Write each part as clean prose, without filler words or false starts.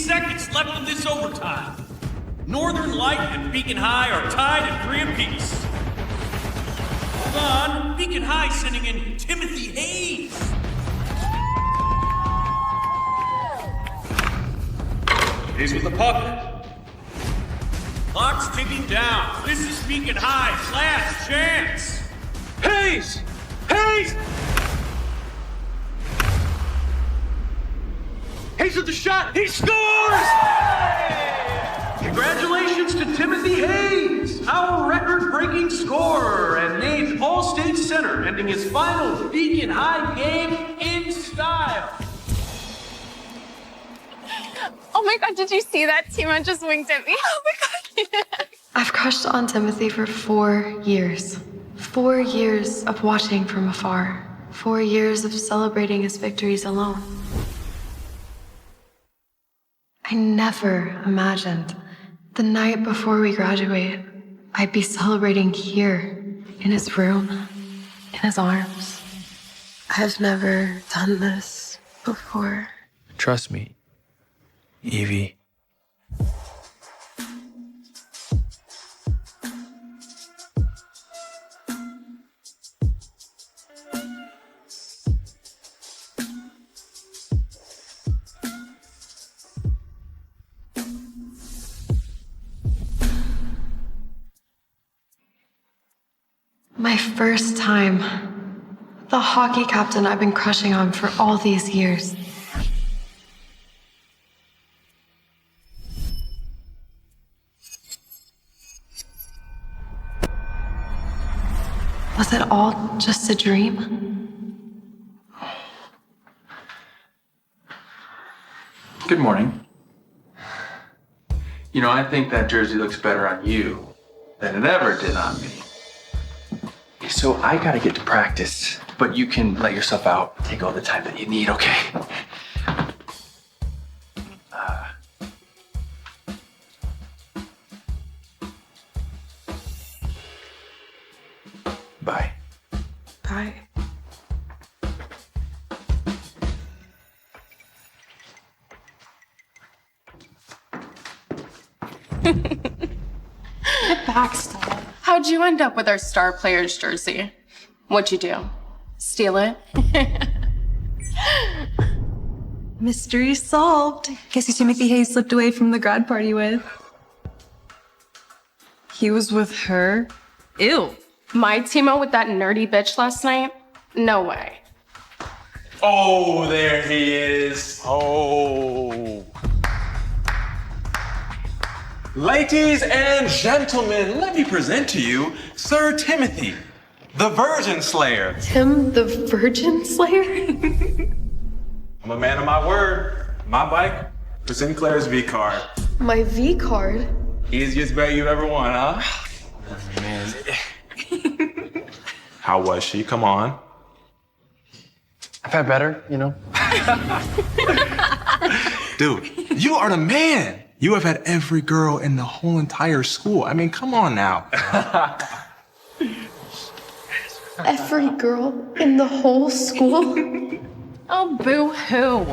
seconds left in this overtime. Northern Light and Beacon High are tied at 3 apiece. Hold on. Beacon High sending in Timothy Hayes. Hayes with the puck. Clock's ticking down. This is Beacon High's last chance. Hayes! Hayes! Hayes with the shot! He scores! Congratulations to Timothy Hayes, our record-breaking scorer and named All-State Center, ending his final Beacon High game in style. Oh my god, did you see that? Tima just winked at me. Oh my god. I've crushed on Timothy for 4 years. 4 years of watching from afar. 4 years of celebrating his victories alone. I never imagined the night before we graduate, I'd be celebrating here, in his room, in his arms. I've never done this before. Trust me, Evie. My first time. The hockey captain I've been crushing on for all these years. Was it all just a dream? Good morning. You know, I think that jersey looks better on you than it ever did on me. So I gotta get to practice, but you can let yourself out. Take all the time that you need, okay? Bye. Bye. Backstab. How'd you end up with our star player's jersey? What'd you do? Steal it? Mystery solved. Guess who Timothy Hayes slipped away from the grad party with? He was with her? Ew. My Timo with that nerdy bitch last night? No way. Oh, there he is. Oh. Ladies and gentlemen, let me present to you Sir Timothy, the Virgin Slayer. Tim the Virgin Slayer? I'm a man of my word. My bike, the Sinclair's V card. My V card? Easiest bet you've ever won, huh? Man. How was she? Come on. I've had better, you know? Dude, you are the man. You have had every girl in the whole entire school. I mean, come on now. Every girl in the whole school? Oh, boo-hoo.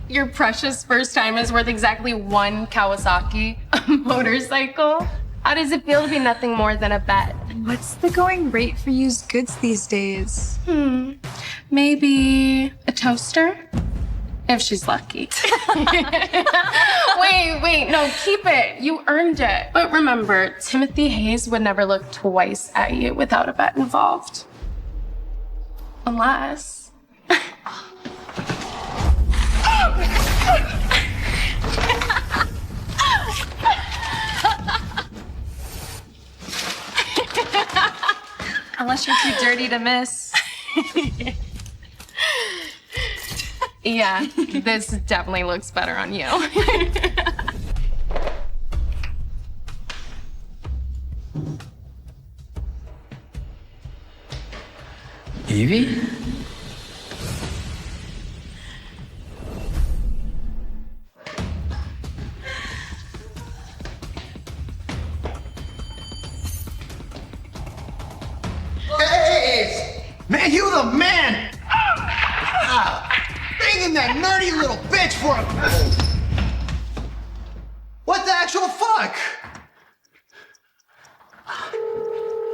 Your precious first time is worth exactly 1 Kawasaki, a motorcycle. How does it feel to be nothing more than a bet? What's the going rate for used goods these days? Maybe a toaster? If she's lucky. Wait, no, keep it. You earned it. But remember, Timothy Hayes would never look twice at you without a bet involved. Unless... Unless you're too dirty to miss. Yeah, this definitely looks better on you. Evie? Hey! Man, you the man! Bring in that nerdy little bitch for a... luck.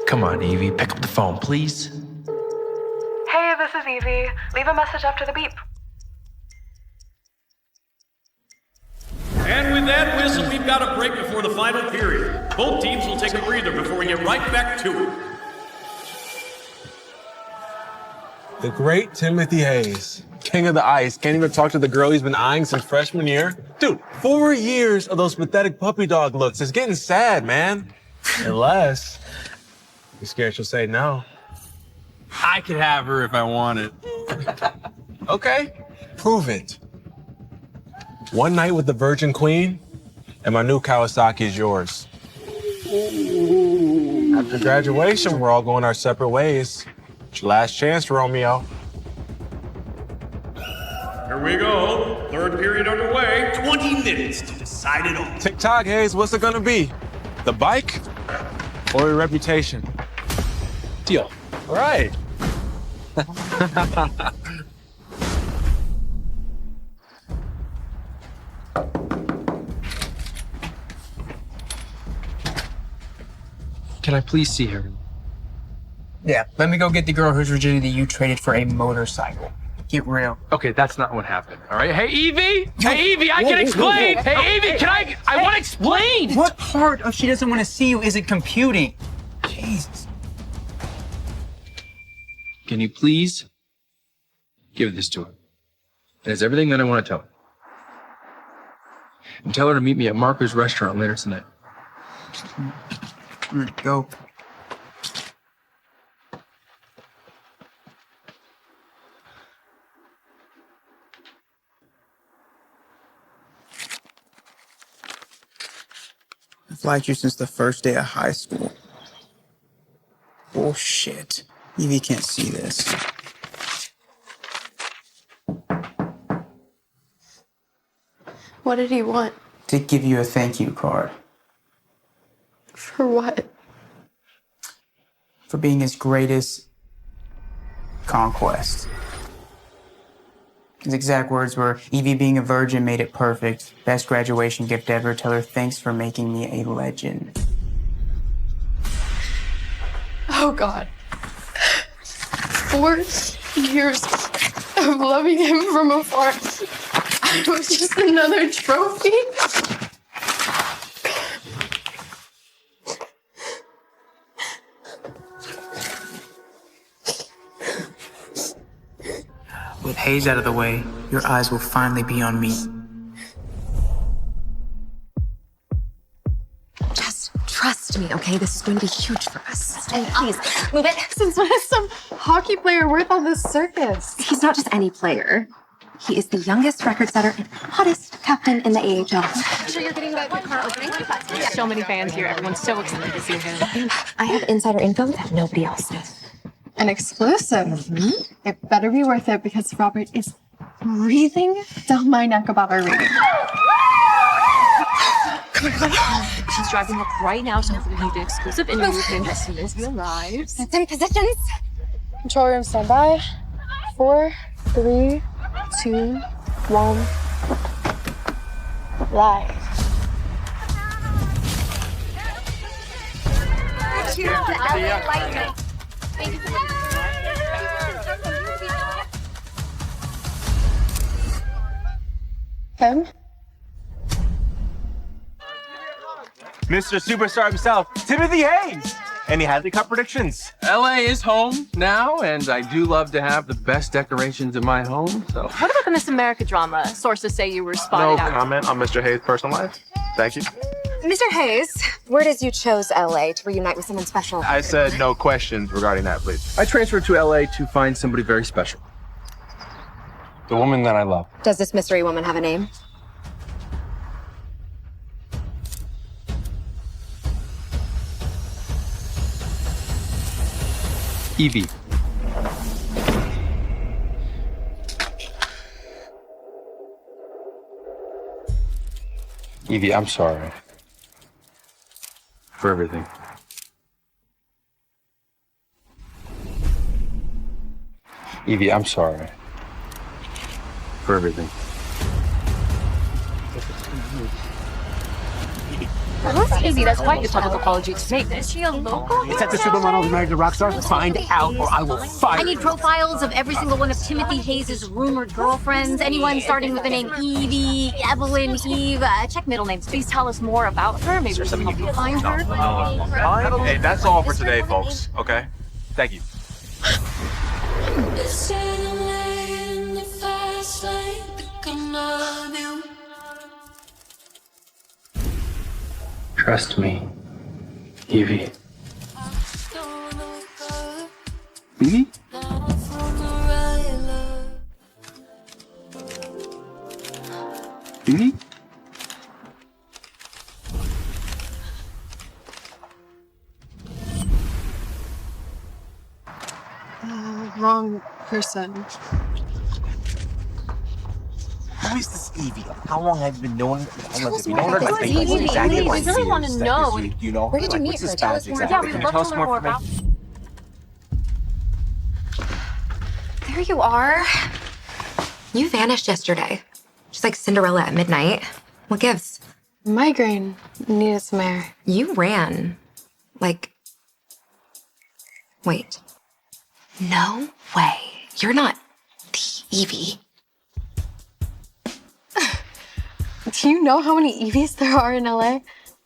Come on, Evie, pick up the phone, please. Hey, this is Evie. Leave a message after the beep. And with that whistle, we've got a break before the final period. Both teams will take a breather before we get right back to it. The great Timothy Hayes, king of the ice, can't even talk to the girl he's been eyeing since freshman year. Dude, 4 years of those pathetic puppy dog looks. It's getting sad, man. Unless you're scared she'll say no. I could have her if I wanted. Okay, prove it. One night with the Virgin Queen, and my new Kawasaki is yours. After graduation, we're all going our separate ways. It's your last chance, Romeo. Here we go. Third period underway. 20 minutes to decide it all. TikTok, Hayes, what's it gonna be? The bike or your reputation? Deal. All right. Can I please see her? Yeah, let me go get the girl whose virginity you traded for a motorcycle. Get real. Okay, that's not what happened, all right? Hey, Evie! Hey, Evie, I can explain! Hey, Evie, I want to explain! What part of she doesn't want to see you isn't computing? Jesus. Can you please give this to her? It has everything that I want to tell her. And tell her to meet me at Marco's restaurant later tonight. Go. I've liked you since the first day of high school. Bullshit. Evie can't see this. What did he want? To give you a thank you card. For what? For being his greatest conquest. His exact words were, Evie being a virgin made it perfect. Best graduation gift ever. Tell her thanks for making me a legend. Oh, God. 4 years of loving him from afar. I was just another trophy. With Hayes out of the way, your eyes will finally be on me. Just trust me, okay? This is going to be huge for us. And please, move it. Since when is some hockey player worth all this circus? He's not just any player. He is the youngest record setter and hottest captain in the AHL. Sure you're getting that car opening? So many fans here. Everyone's so excited to see him. I have insider info that nobody else does. An exclusive. It better be worth it because Robert is breathing down my neck about our rating. She's driving up right now, so hopefully we can get exclusive interview with him as soon as he arrives. That's in positions. Control room standby. 4, 3, 2, 1. Live. Him? Mr. Superstar himself, Timothy Hayes. Any Hadley Cup predictions? LA is home now, and I do love to have the best decorations in my home, so. What about the Miss America drama? Sources say you were No spotted out. comment on Mr. Hayes' personal life. Thank you. Mr. Hayes, word is you chose LA to reunite with someone special. I said no questions regarding that, please. I transferred to LA to find somebody very special. The woman that I love. Does this mystery woman have a name? Evie. Evie, I'm sorry. For everything. Evie, I'm sorry. For everything. What's easy? That's quite the public apology to make. Is she a local? Is that the supermodel who married the rock star? Find out or I will fire I need profiles of every single one of Timothy Hayes' rumored girlfriends. Anyone starting with the name Evie, Evelyn, Eve. Check middle names. Please tell us more about her. Maybe we can help you find her. Hey, that's all for today, folks. Okay? Thank you. Trust me, Evie. Evie? Evie? Wrong person. Who is this Evie? How long have you been knowing her? Tell us more about this Evie. We really want to know. You know her? Where did you meet her? Tell us more. Yeah, we would love to learn more about. There you are. You vanished yesterday. Just like Cinderella at midnight. What gives? Migraine. Needed some air. You ran. Like. Wait. No way. You're not the Evie. Do you know how many Evies there are in LA? God,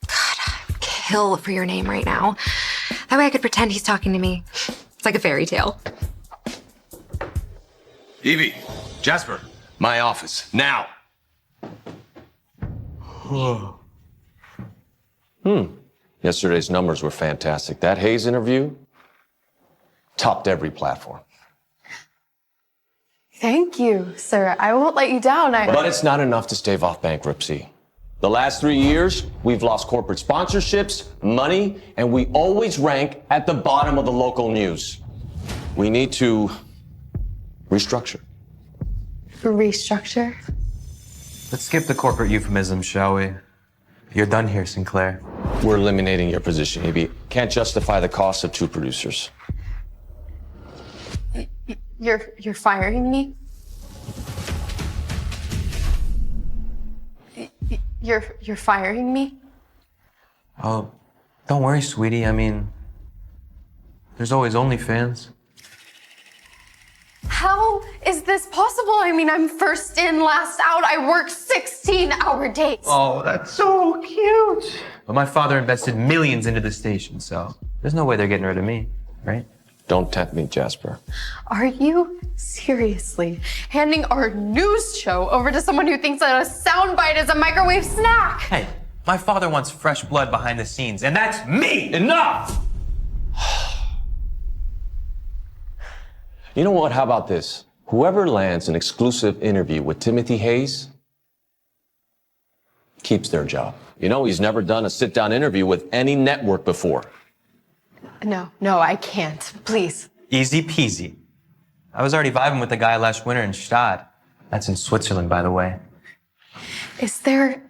I'd kill for your name right now. That way I could pretend he's talking to me. It's like a fairy tale. Evie, Jasper, my office, now. Yesterday's numbers were fantastic. That Hayes interview topped every platform. Thank you, sir. I won't let you down. But it's not enough to stave off bankruptcy. The last 3 years, we've lost corporate sponsorships, money, and we always rank at the bottom of the local news. We need to restructure. Restructure? Let's skip the corporate euphemisms, shall we? You're done here, Sinclair. We're eliminating your position, Evie. Can't justify the cost of 2 producers. You're firing me? You're firing me? Oh, don't worry, sweetie. I mean, there's always OnlyFans. How is this possible? I mean, I'm first in, last out. I work 16-hour days. Oh, that's so cute. But my father invested millions into the station, so there's no way they're getting rid of me, right? Don't tempt me, Jasper. Are you seriously handing our news show over to someone who thinks that a soundbite is a microwave snack? Hey, my father wants fresh blood behind the scenes, and that's me! Enough! You know what? How about this? Whoever lands an exclusive interview with Timothy Hayes keeps their job. You know, he's never done a sit-down interview with any network before. No, I can't. Please. Easy peasy. I was already vibing with the guy last winter in Stade. That's in Switzerland, by the way. Is there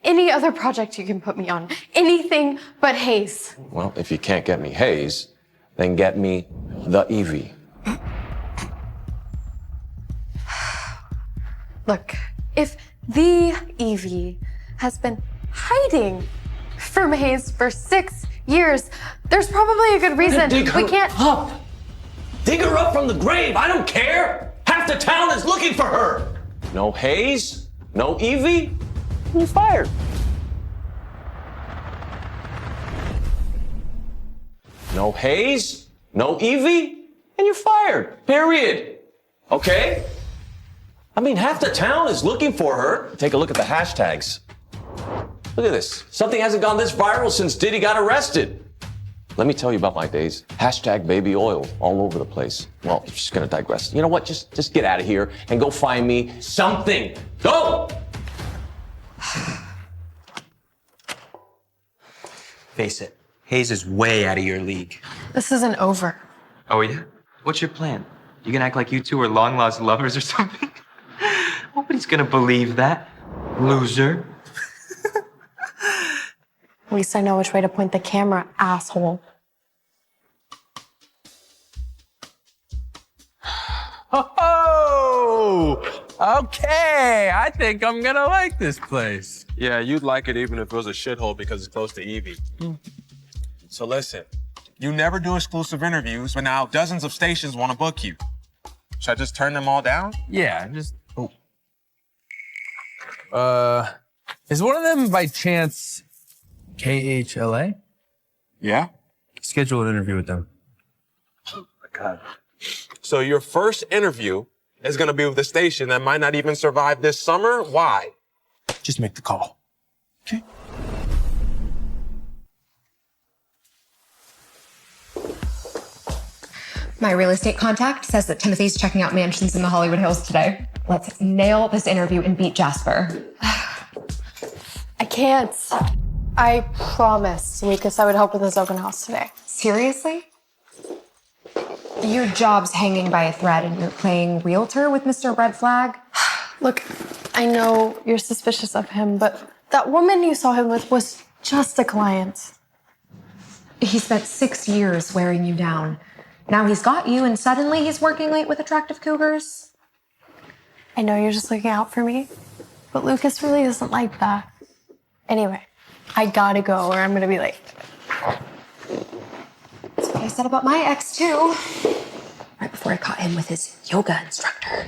any other project you can put me on? Anything but Hayes. Well, if you can't get me Hayes, then get me the Evie. Look, if the Evie has been hiding from Hayes for 6 years, there's probably a good reason. We can't. Up. Dig her up from the grave. I don't care. Half the town is looking for her. No Hayes, no Evie, you're fired. No Hayes, no Evie, and you're fired. Period. Okay? I mean, half the town is looking for her. Take a look at the hashtags. Look at this. Something hasn't gone this viral since Diddy got arrested. Let me tell you about my days. Hashtag baby oil all over the place. Well, I'm just gonna digress. You know what? Just get out of here and go find me something. Go! Face it, Hayes is way out of your league. This isn't over. Oh, yeah? What's your plan? You gonna act like you two are long-lost lovers or something? Nobody's gonna believe that. Loser. At least I know which way to point the camera, asshole. Oh! Okay, I think I'm gonna like this place. Yeah, you'd like it even if it was a shithole because it's close to Evie. So listen, you never do exclusive interviews, but now dozens of stations want to book you. Should I just turn them all down? Yeah, just... Oh. Is one of them by chance KHLA? Yeah. Schedule an interview with them. Oh my God. So your first interview is gonna be with a station that might not even survive this summer? Why? Just make the call. Okay. My real estate contact says that Timothy's checking out mansions in the Hollywood Hills today. Let's nail this interview and beat Jasper. I can't. I promised Lucas I would help with his open house today. Seriously? Your job's hanging by a thread and you're playing realtor with Mr. Red Flag? Look, I know you're suspicious of him, but that woman you saw him with was just a client. He spent 6 years wearing you down. Now he's got you and suddenly he's working late with attractive cougars? I know you're just looking out for me, but Lucas really isn't like that. Anyway, I gotta go or I'm gonna be late. That's what I said about my ex too. Right before I caught him with his yoga instructor.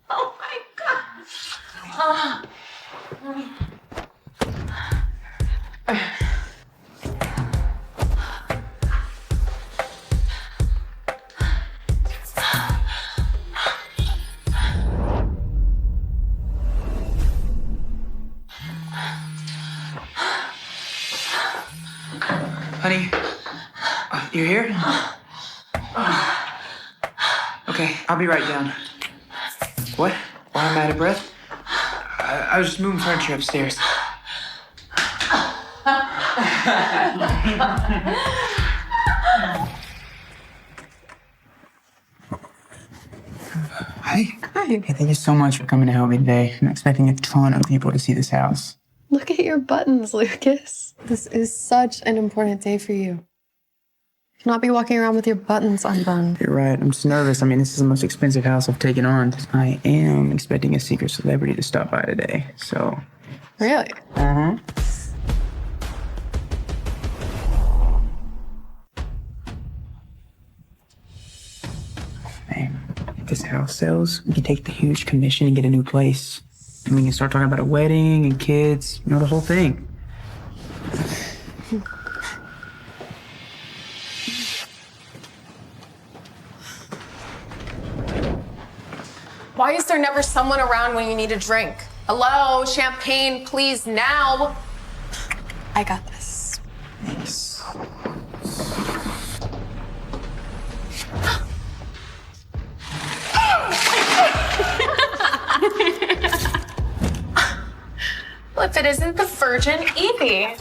Oh my God. Honey, you're here? Okay, I'll be right down. What? Why am I out of breath? I was just moving furniture upstairs. Hi. Hi. Hey, thank you so much for coming to help me today. I'm expecting a ton of people to see this house. Look at your buttons, Lucas. This is such an important day for you. You cannot be walking around with your buttons undone. You're right. I'm just nervous. I mean, this is the most expensive house I've taken on. I am expecting a secret celebrity to stop by today, so... Really? Uh-huh. Hey, if this house sells, we can take the huge commission and get a new place. And we can start talking about a wedding and kids, you know, the whole thing. Why is there never someone around when you need a drink? Hello, champagne, please, now. I got this. Thanks. Well, if it isn't the virgin Evie.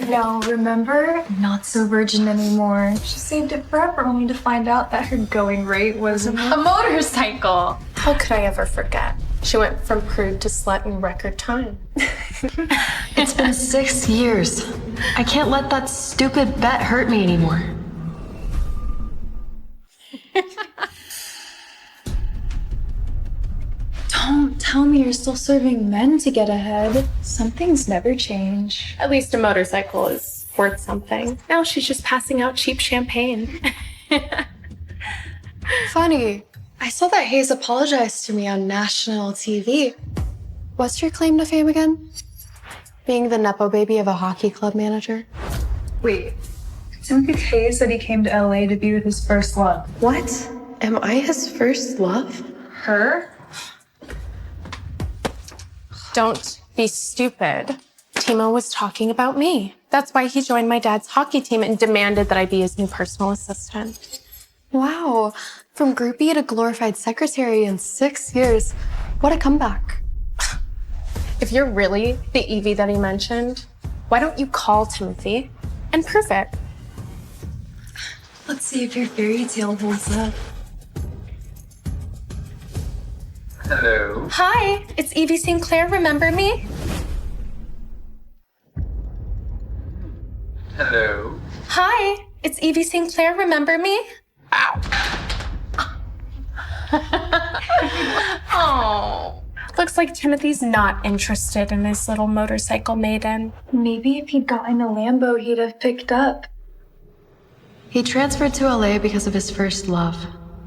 No, remember? Not so virgin anymore. She saved it forever only to find out that her going rate was A motorcycle. How could I ever forget? She went from prude to slut in record time. It's been 6 years. I can't let that stupid bet hurt me anymore. Don't tell me you're still serving men to get ahead. Some things never change. At least a motorcycle is worth something. Now she's just passing out cheap champagne. Funny. I saw that Hayes apologized to me on national TV. What's your claim to fame again? Being the nepo baby of a hockey club manager? Wait, Timothy Hayes said he came to LA to be with his first love. What? Am I his first love? Her? Don't be stupid. Timo was talking about me. That's why he joined my dad's hockey team and demanded that I be his new personal assistant. Wow. From groupie to glorified secretary in 6 years. What a comeback. If you're really the Evie that he mentioned, why don't you call Timothy and prove it? Let's see if your fairy tale holds up. Hello. Hi, it's Evie St. Clair. Remember me? Hello. Hi, it's Evie St. Clair. Remember me? Ow. Oh, looks like Timothy's not interested in his little motorcycle maiden. Maybe if he'd gotten a Lambo, he'd have picked up. He transferred to LA because of his first love.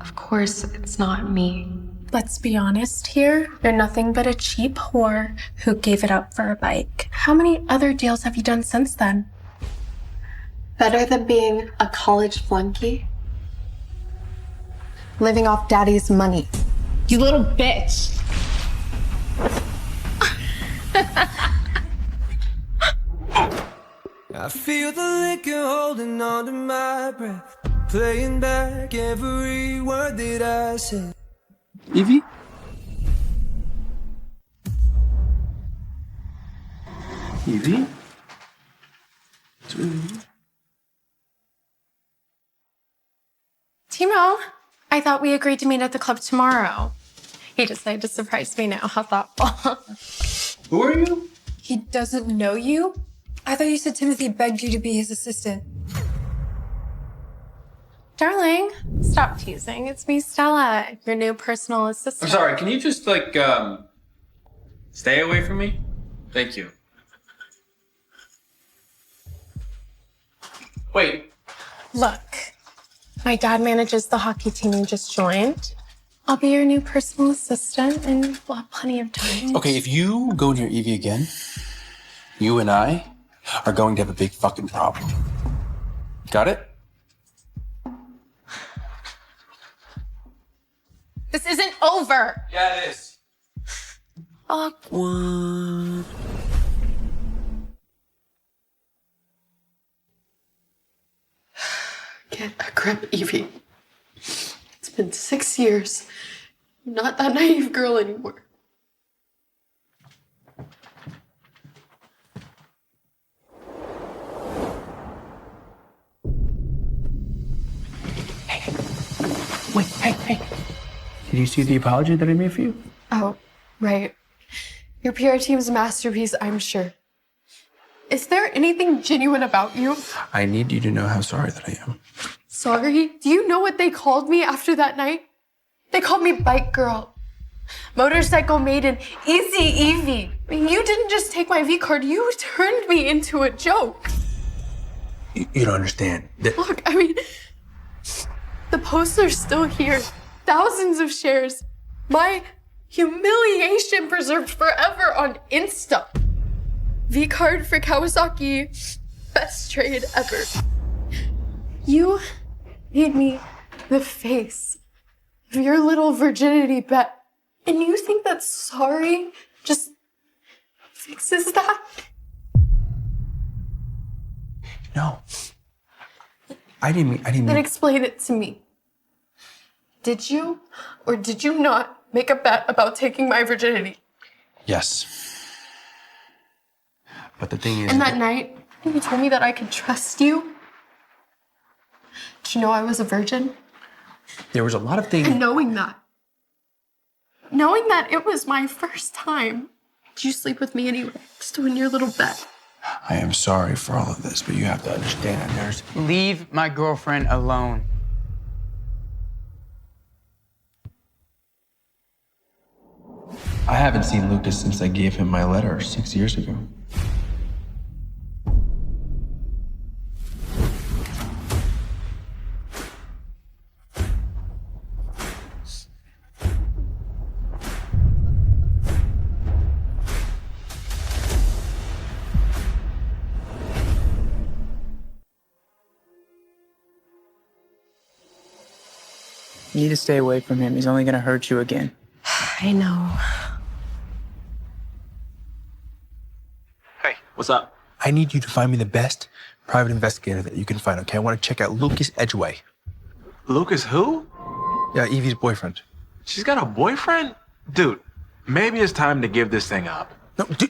Of course, it's not me. Let's be honest here. You're nothing but a cheap whore who gave it up for a bike. How many other deals have you done since then? Better than being a college flunky? Living off daddy's money. You little bitch. I feel the liquor holding on to my breath, playing back every word that I said. Evie? Evie? Timo, I thought we agreed to meet at the club tomorrow. He decided to surprise me now. How thoughtful. Who are you? He doesn't know you? I thought you said Timothy begged you to be his assistant. Darling, stop teasing. It's me, Stella, your new personal assistant. I'm sorry, can you just, stay away from me? Thank you. Wait. Look, my dad manages the hockey team you just joined. I'll be your new personal assistant and we'll have plenty of time. Okay, if you go near Evie again, you and I are going to have a big fucking problem. Got it? This isn't over. Yeah, it is. Awkward. Get a grip, Evie. It's been 6 years. I'm not that naive girl anymore. Wait, hey. Did you see the apology that I made for you? Oh, right. Your PR team's a masterpiece, I'm sure. Is there anything genuine about you? I need you to know how sorry that I am. Sorry? Do you know what they called me after that night? They called me Bike Girl, Motorcycle Maiden, Easy Evie. I mean, you didn't just take my V card, you turned me into a joke. You don't understand. Look, I mean, the poster's still here. Thousands of shares. My humiliation preserved forever on Insta. V card for Kawasaki. Best trade ever. You made me the face of your little virginity bet. And you think that sorry just fixes that? No. I didn't mean. Then explain it to me. Did you or did you not make a bet about taking my virginity? Yes. But the thing is. And that night, you told me that I could trust you. Did you know I was a virgin? There was a lot of things. And knowing that it was my first time, did you sleep with me anyway? Just to win your little bet. I am sorry for all of this, but you have to understand there's. Leave my girlfriend alone. I haven't seen Lucas since I gave him my letter 6 years ago. You need to stay away from him. He's only gonna hurt you again. I know. Hey, what's up? I need you to find me the best private investigator that you can find, okay? I want to check out Lucas Edgeway. Lucas who? Yeah, Evie's boyfriend. She's got a boyfriend? Dude, maybe it's time to give this thing up.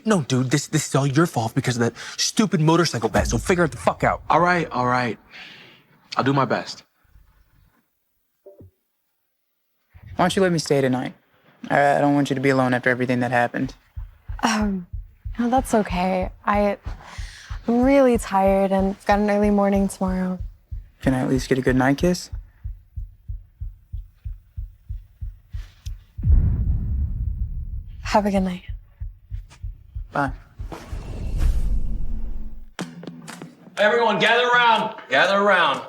No, dude, this is all your fault because of that stupid motorcycle bet, so figure it the fuck out. All right. I'll do my best. Why don't you let me stay tonight? I don't want you to be alone after everything that happened. No, that's okay. I'm really tired and I've got an early morning tomorrow. Can I at least get a good night kiss? Have a good night. Bye. Everyone, gather around. Gather around.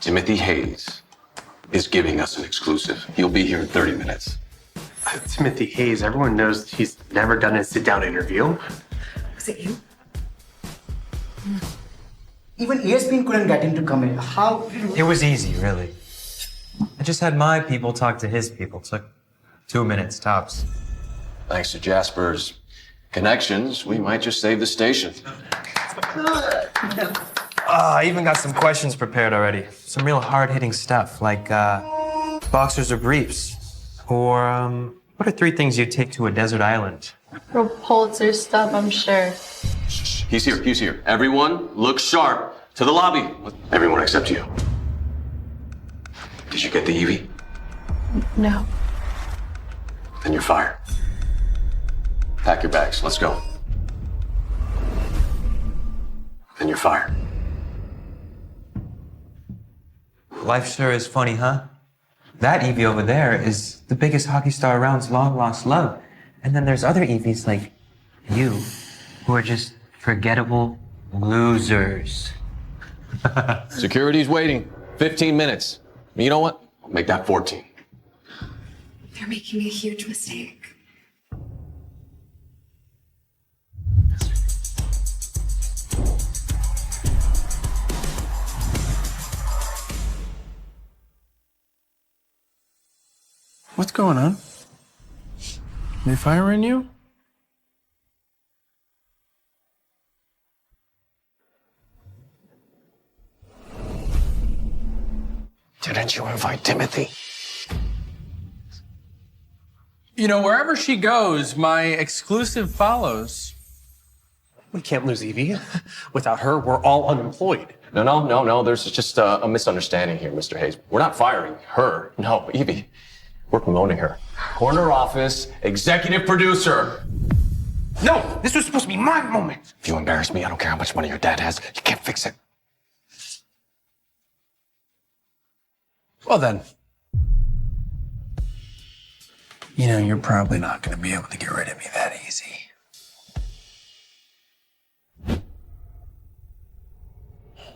Timothy Hayes is giving us an exclusive. He'll be here in 30 minutes. Timothy Hayes, everyone knows he's never done a sit-down interview. Was it you? Even ESPN couldn't get him to come in. How? It was easy, really. I just had my people talk to his people. Took 2 minutes tops. Thanks to Jasper's connections, we might just save the station. I even got some questions prepared already. Some real hard-hitting stuff, like boxers or briefs. Or what are 3 things you'd take to a desert island? Pulitzer stuff, I'm sure. He's here, he's here. Everyone, look sharp. To the lobby. Everyone except you. Did you get the Evie? No. Then you're fired. Pack your bags, let's go. Then you're fired. Life sure is funny, huh? That Evie over there is the biggest hockey star around's long-lost love. And then there's other Evies like you, who are just forgettable losers. Security's waiting. 15 minutes. You know what? I'll make that 14. They're making a huge mistake. What's going on? They firing you? Didn't you invite Timothy? You know, wherever she goes, my exclusive follows. We can't lose Evie. Without her, we're all unemployed. No. There's just a misunderstanding here, Mr. Hayes. We're not firing her. No, Evie. We're promoting her. Corner office, executive producer. No, this was supposed to be my moment. If you embarrass me, I don't care how much money your dad has. You can't fix it. Well then. You know, you're probably not going to be able to get rid of me that easy.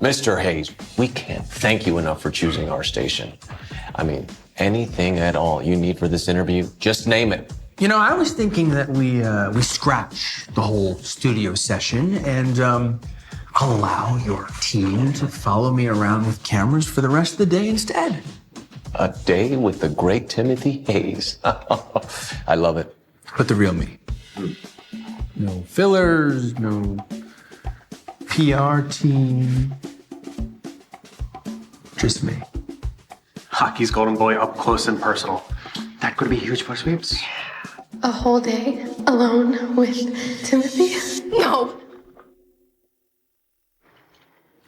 Mr. Hayes, we can't thank you enough for choosing our station. I mean, anything at all you need for this interview, just name it. You know, I was thinking that we scratch the whole studio session and I'll allow your team to follow me around with cameras for the rest of the day instead. A day with the great Timothy Hayes. I love it. But the real me. No fillers, no PR team. Just me. Hockey's golden boy up close and personal. That could be huge for Sweeps. A whole day alone with Timothy? No.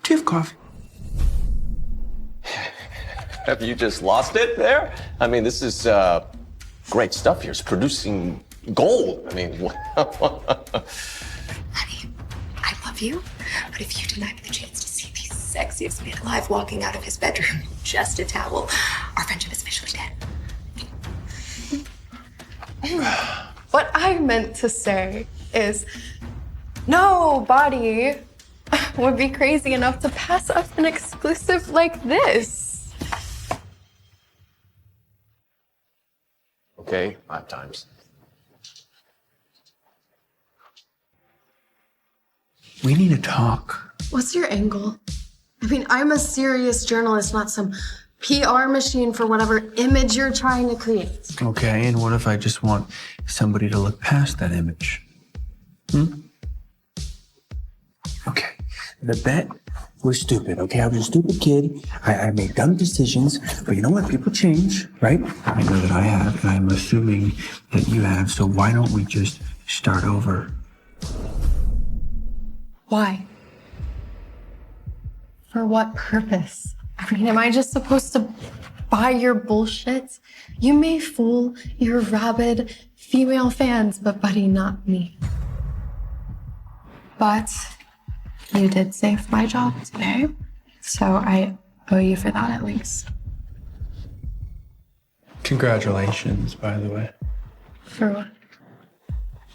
Do you have coffee? Have you just lost it there? I mean, this is great stuff here. It's producing gold. I mean, Honey, I love you, but if you deny me the chance to see the sexiest man alive walking out of his bedroom, just a towel, our friendship is officially dead. What I meant to say is nobody would be crazy enough to pass up an exclusive like this. okay, 5 times. We need to talk. What's your angle? I mean, I'm a serious journalist, not some PR machine for whatever image you're trying to create. Okay, and what if I just want somebody to look past that image? Okay, the bet was stupid, okay? I was a stupid kid. I made dumb decisions, but you know what? People change, right? I know that I have, and I'm assuming that you have, so why don't we just start over? Why? For what purpose? I mean, am I just supposed to buy your bullshit? You may fool your rabid female fans, but buddy, not me. But you did save my job today, so I owe you for that at least. Congratulations, by the way. For what?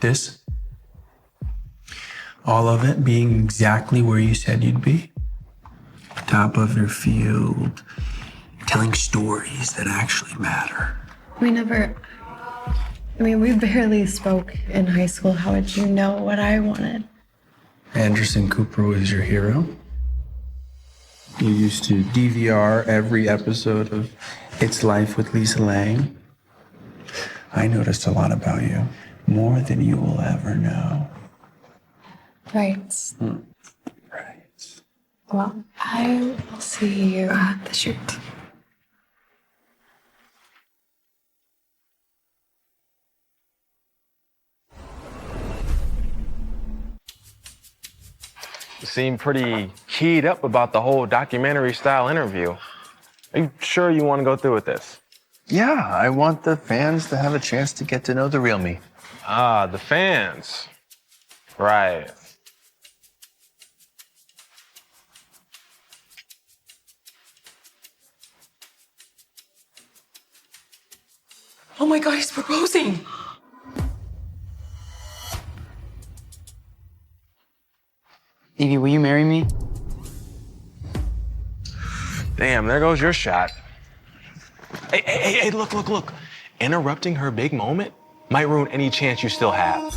This, all of it being exactly where you said you'd be. Top of your field, telling stories that actually matter. We barely spoke in high school. How would you know what I wanted? Anderson Cooper was your hero. You used to DVR every episode of It's Life with Lisa Lang. I noticed a lot about you, more than you will ever know. Right. Right. Well, I will see you at the shoot. You seem pretty keyed up about the whole documentary-style interview. Are you sure you want to go through with this? Yeah, I want the fans to have a chance to get to know the real me. Ah, the fans. Right. Oh my God, he's proposing. Evie, will you marry me? Damn, there goes your shot. Hey, look. Interrupting her big moment might ruin any chance you still have.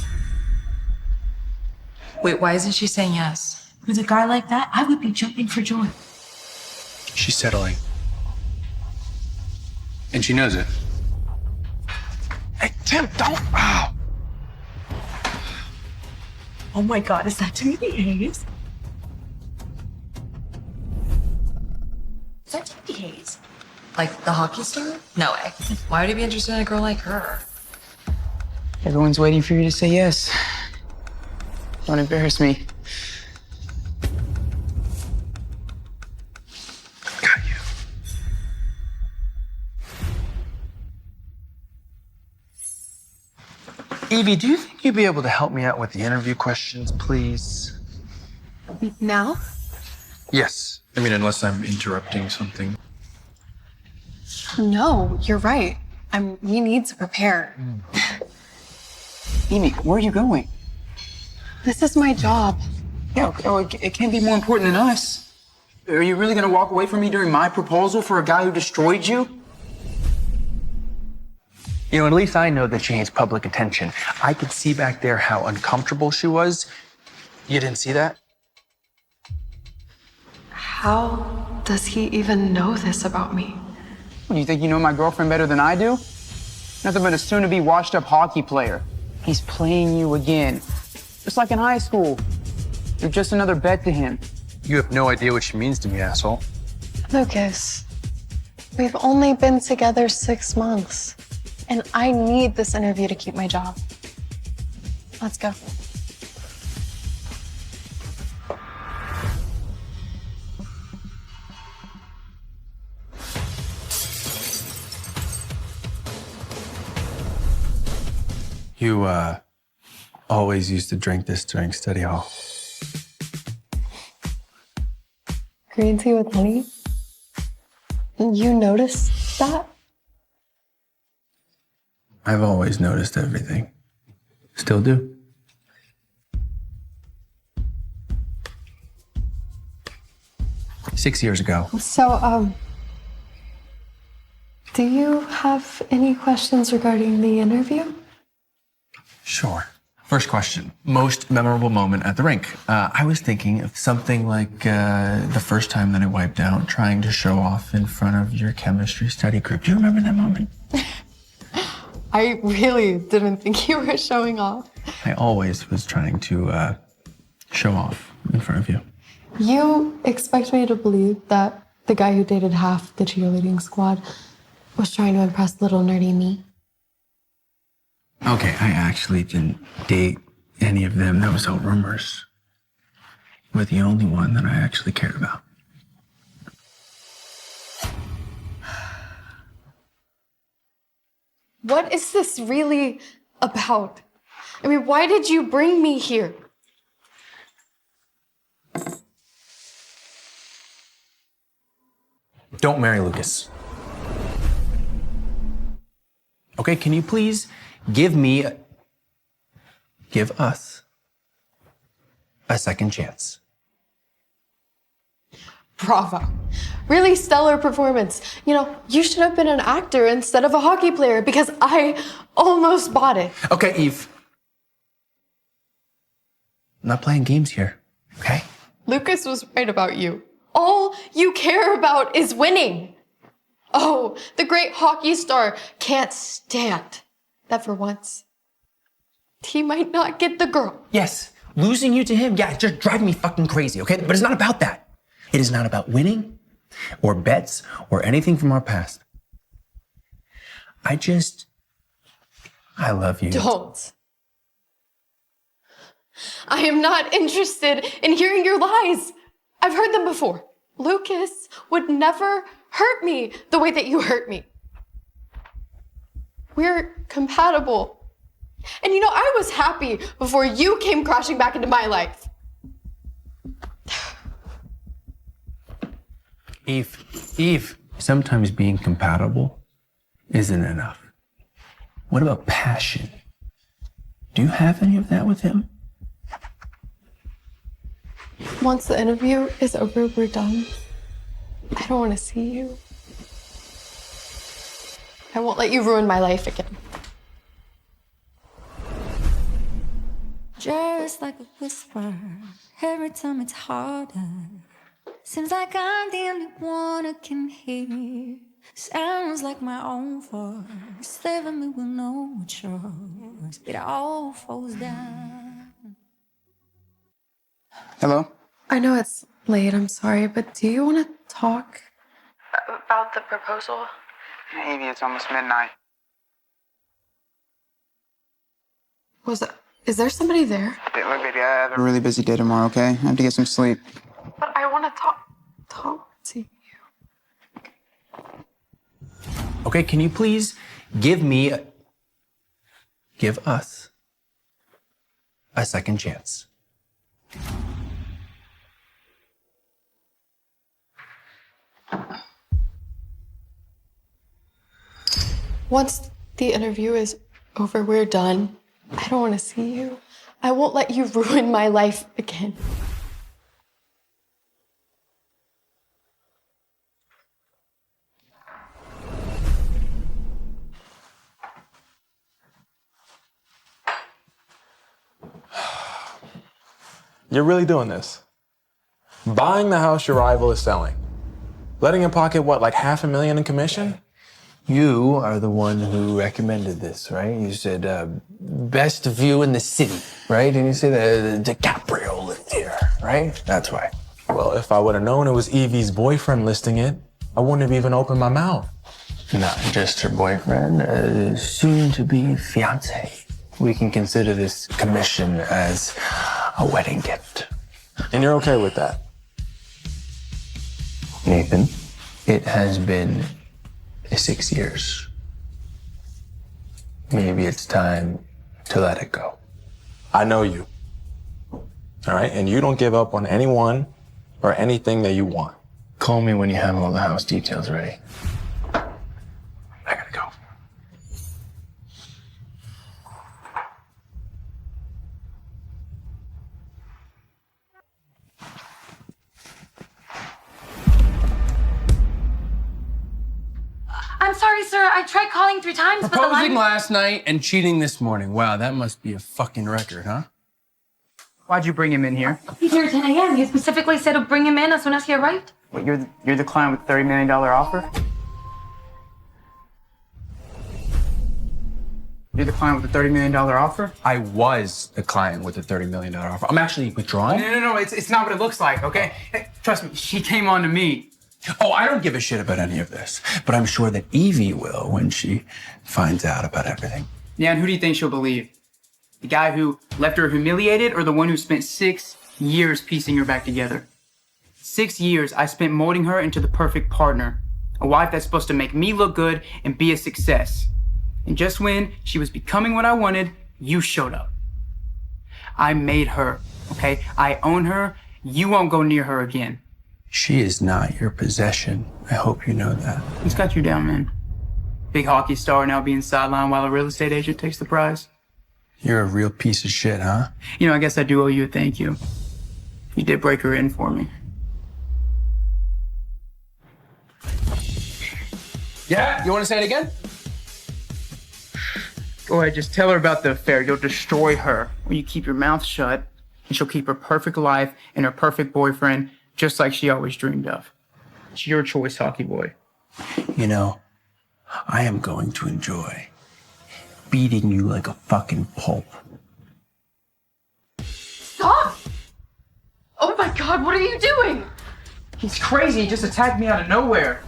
Wait, why isn't she saying yes? With a guy like that, I would be jumping for joy. She's settling. And she knows it. Hey, Tim, don't. Wow. Oh my God, is that Timothy Hayes? Is that Timothy Hayes? Like the hockey star? No way. Why would he be interested in a girl like her? Everyone's waiting for you to say yes. Don't embarrass me. Got you. Evie, do you think you'd be able to help me out with the interview questions, please? Now? Yes. I mean, unless I'm interrupting something. No, you're right. We need to prepare. Evie, where are you going? This is my job. Yeah, it can't be more important than us. Are you really gonna walk away from me during my proposal for a guy who destroyed you? You know, at least I know that she needs public attention. I could see back there how uncomfortable she was. You didn't see that? How does he even know this about me? What, do you think you know my girlfriend better than I do? Nothing but a soon-to-be washed-up hockey player. He's playing you again. Just like in high school. You're just another bet to him. You have no idea what she means to me, asshole. Lucas, we've only been together 6 months, and I need this interview to keep my job. Let's go. You, always used to drink this during study hall. Green tea with honey? You noticed that? I've always noticed everything. Still do. Six years ago. So, do you have any questions regarding the interview? Sure. First question. Most memorable moment at the rink. I was thinking of something like the first time that I wiped out trying to show off in front of your chemistry study group. Do you remember that moment? I really didn't think you were showing off. I always was trying to show off in front of you. You expect me to believe that the guy who dated half the cheerleading squad was trying to impress little nerdy me? Okay, I actually didn't date any of them. That was all rumors. You're the only one that I actually cared about. What is this really about? I mean, why did you bring me here? Don't marry Lucas. Okay, can you please give me give us a second chance. Bravo. Really stellar performance. You know, you should have been an actor instead of a hockey player because I almost bought it. Okay, Eve. I'm not playing games here, okay? Lucas was right about you. All you care about is winning. Oh, the great hockey star can't stand that for once he might not get the girl. Yes, losing you to him, yeah, it's just driving me fucking crazy, okay? But it's not about that. It is not about winning or bets or anything from our past. I love you. Don't. I am not interested in hearing your lies. I've heard them before. Lucas would never hurt me the way that you hurt me. We're compatible. And you know, I was happy before you came crashing back into my life. Eve, sometimes being compatible isn't enough. What about passion? Do you have any of that with him? Once the interview is over, we're done. I don't want to see you. I won't let you ruin my life again. Just like a whisper, every time it's harder. Seems like I'm the only one who can hear. Sounds like my own voice, leaving me with no choice. It all falls down. Hello? I know it's late, I'm sorry, but do you want to talk? About the proposal? Evie, it's almost midnight. Is there somebody there? Hey, look, baby, I have a really busy day tomorrow, okay? I have to get some sleep. But I want to talk to you. Okay, can you please give us a second chance? Once the interview is over, we're done. I don't want to see you. I won't let you ruin my life again. You're really doing this? Buying the house your rival is selling? Letting him pocket, what, like $500,000 in commission? You are the one who recommended this, right? You said, best view in the city, right? And you said DiCaprio lived here, right? That's why. Well, if I would have known it was Evie's boyfriend listing it, I wouldn't have even opened my mouth. Not just her boyfriend, soon-to-be fiance. We can consider this commission as a wedding gift. And you're okay with that? Nathan, it has been 6 years. Maybe it's time to let it go. I know you. All right? And you don't give up on anyone or anything that you want. Call me when you have all the house details ready. I gotta go. I'm sorry, sir. I tried calling 3 times, but the Proposing line... last night and cheating this morning. Wow, that must be a fucking record, huh? Why'd you bring him in here? He's here at 10 a.m. You specifically said to bring him in as soon as he arrived. Wait, you're the client with the $30 million offer? You're the client with the $30 million offer? I was the client with the $30 million offer. I'm actually withdrawing. No, it's not what it looks like, okay? Hey, trust me, she came on to me. Oh, I don't give a shit about any of this, but I'm sure that Evie will when she finds out about everything. Yeah, and who do you think she'll believe? The guy who left her humiliated or the one who spent 6 years piecing her back together? 6 years I spent molding her into the perfect partner. A wife that's supposed to make me look good and be a success. And just when she was becoming what I wanted, you showed up. I made her, okay? I own her. You won't go near her again. She is not your possession. I hope you know that. Who's got you down, man? Big hockey star now being sidelined while a real estate agent takes the prize? You're a real piece of shit, huh? You know, I guess I do owe you a thank you. You did break her in for me. Yeah, you want to say it again? Go ahead, just tell her about the affair. You'll destroy her when you keep your mouth shut, and she'll keep her perfect life and her perfect boyfriend, just like she always dreamed of. It's your choice, hockey boy. You know, I am going to enjoy beating you like a fucking pulp. Stop! Oh my God, what are you doing? He's crazy. He just attacked me out of nowhere.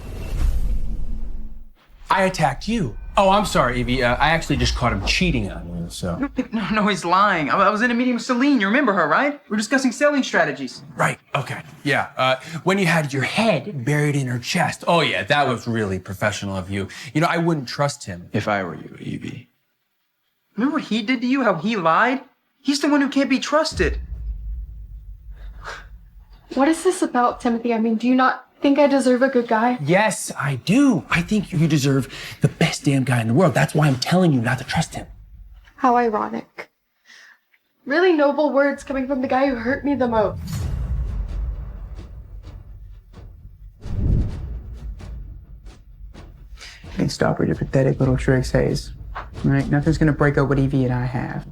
I attacked you. Oh, I'm sorry, Evie. I actually just caught him cheating on you, so. No, he's lying. I was in a meeting with Celine. You remember her, right? We're discussing selling strategies. Right, okay. Yeah, when you had your head buried in her chest. Oh, yeah, that was really professional of you. You know, I wouldn't trust him if I were you, Evie. Remember what he did to you? How he lied? He's the one who can't be trusted. What is this about, Timothy? I mean, do you not think I deserve a good guy? Yes, I do. I think you deserve the best damn guy in the world. That's why I'm telling you not to trust him. How ironic. Really noble words coming from the guy who hurt me the most. You can stop with your pathetic little tricks, Hayes. All right? Nothing's gonna break up what Evie and I have.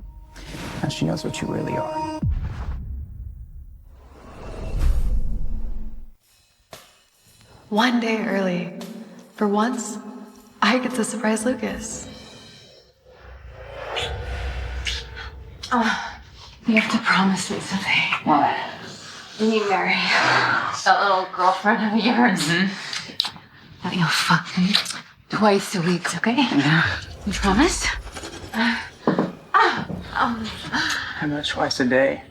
Now she knows what you really are. One day early. For once, I get to surprise Lucas. Oh, you have to promise me something. What? When you marry that little girlfriend of yours, that you'll fuck me twice a week, okay? Yeah. You promise? How about twice a day?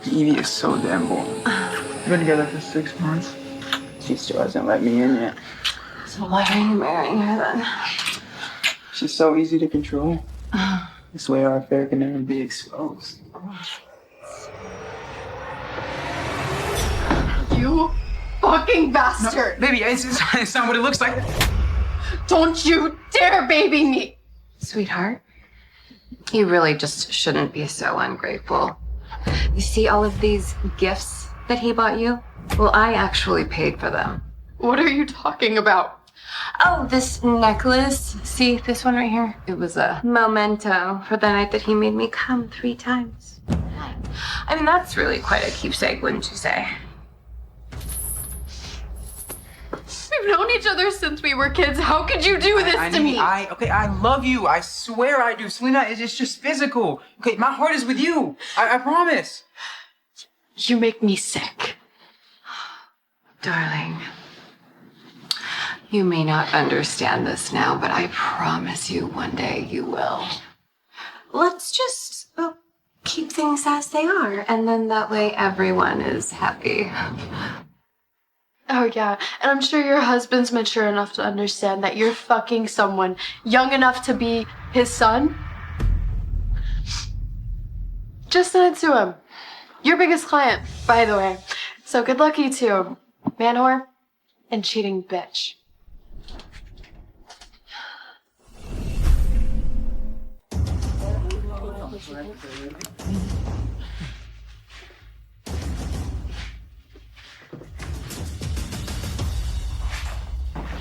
Evie is so damn boring. We've been together for 6 months. She still hasn't let me in yet. So why are you marrying her then? She's so easy to control. This way our affair can never be exposed. You fucking bastard! No, baby, it's not what it looks like. Don't you dare baby me! Sweetheart, you really just shouldn't be so ungrateful. You see all of these gifts that he bought you? Well, I actually paid for them. What are you talking about? Oh, this necklace. See, this one right here? It was a memento for the night that he made me come 3 times. I mean, that's really quite a keepsake, wouldn't you say? We've known each other since we were kids. How could you do this to me? I love you. I swear I do. Selena, it's just physical. Okay, my heart is with you. I promise. You make me sick. Darling, you may not understand this now, but I promise you one day you will. Let's just keep things as they are, and then that way everyone is happy. Oh yeah, and I'm sure your husband's mature enough to understand that you're fucking someone young enough to be his son. Just send it to him. Your biggest client, by the way. So good luck, you two. Man whore and cheating bitch.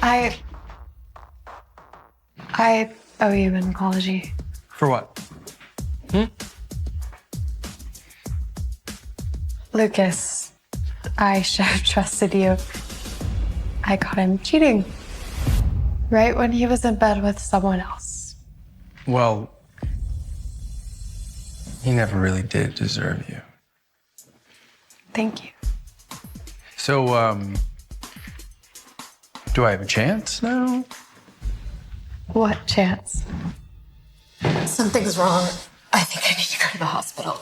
I owe you an apology. For what? Lucas, I should have trusted you. I caught him cheating. Right when he was in bed with someone else. Well, he never really did deserve you. Thank you. So, do I have a chance now? What chance? Something's wrong. I think I need to go to the hospital.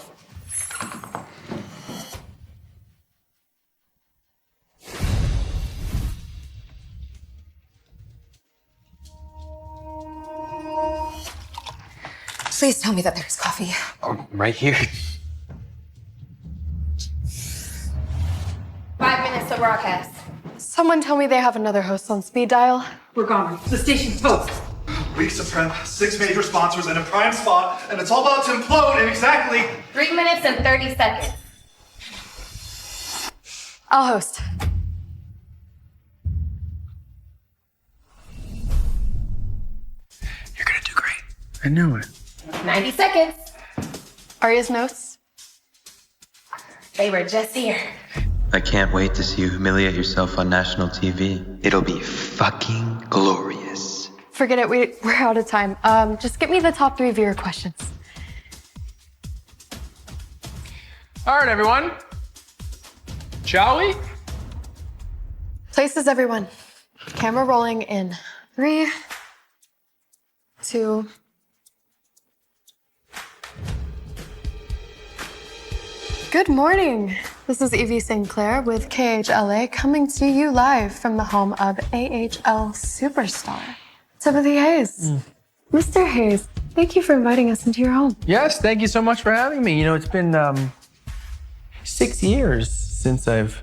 Please tell me that there's coffee. Oh, right here. 5 minutes to broadcast. Someone tell me they have another host on speed dial. We're gone. The station's closed. Weeks of prep, 6 major sponsors, and a prime spot, and it's all about to implode in exactly 3 minutes and 30 seconds. I'll host. I knew it. 90 seconds. Arya's notes. They were just here. I can't wait to see you humiliate yourself on national TV. It'll be fucking glorious. Forget it, we're out of time. Just get me the top 3 viewer questions. All right, everyone. Shall we? Places, everyone. Camera rolling in 3, 2. Good morning. This is Evie St. Clair with KHLA coming to you live from the home of AHL superstar, Timothy Hayes. Mr. Hayes, thank you for inviting us into your home. Yes, thank you so much for having me. You know, it's been 6 years since I've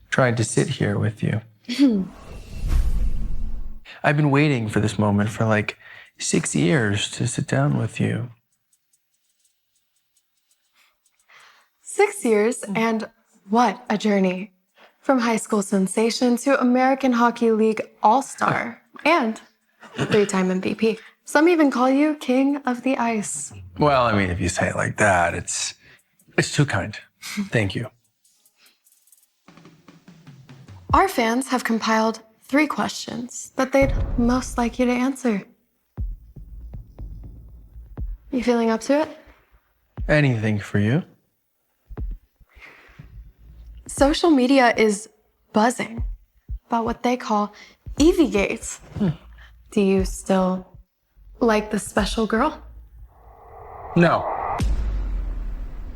tried to sit here with you. I've been waiting for this moment for like 6 years to sit down with you. 6 years, and what a journey. From high school sensation to American Hockey League All-Star and 3-time MVP. Some even call you King of the Ice. Well, I mean, if you say it like that, it's too kind. Thank you. Our fans have compiled 3 questions that they'd most like you to answer. You feeling up to it? Anything for you. Social media is buzzing about what they call Evie Gates. Do you still like the special girl? No.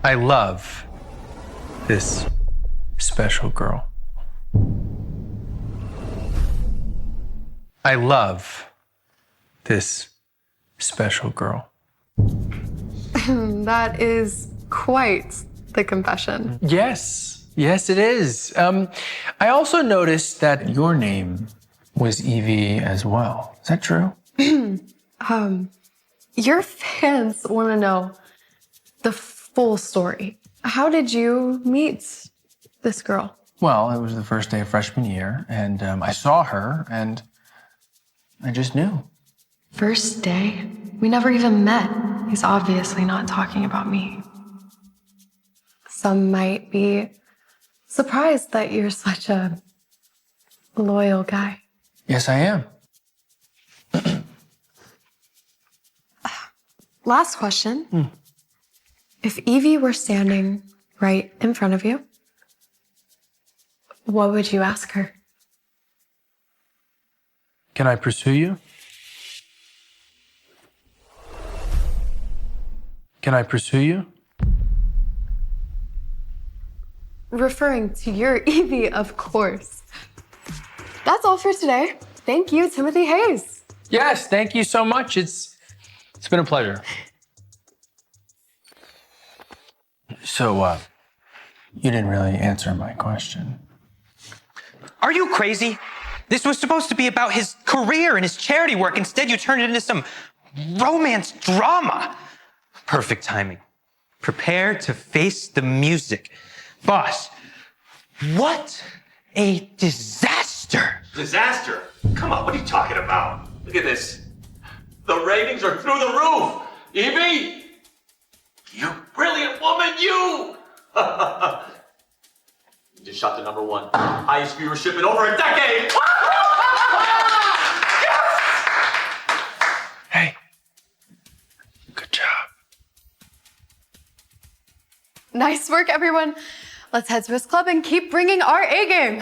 I love this special girl. I love this special girl. That is quite the confession. Yes, it is. I also noticed that your name was Evie as well. Is that true? Your fans want to know the full story. How did you meet this girl? Well, it was the first day of freshman year, and I saw her, and I just knew. First day? We never even met. He's obviously not talking about me. Some might be surprised that you're such a loyal guy. Yes, I am. Last question. If Evie were standing right in front of you, what would you ask her? Can I pursue you? Can I pursue you? Referring to your Evie, of course. That's all for today. Thank you, Timothy Hayes. Yes, thank you so much. It's been a pleasure. So, you didn't really answer my question. Are you crazy? This was supposed to be about his career and his charity work. Instead, you turned it into some romance drama. Perfect timing. Prepare to face the music. Boss, what a disaster. Disaster? Come on, what are you talking about? Look at this. The ratings are through the roof. Evie! You brilliant woman, you! You just shot the #1. Highest viewership in over a decade! Hey. Good job. Nice work, everyone. Let's head to his club and keep bringing our A game.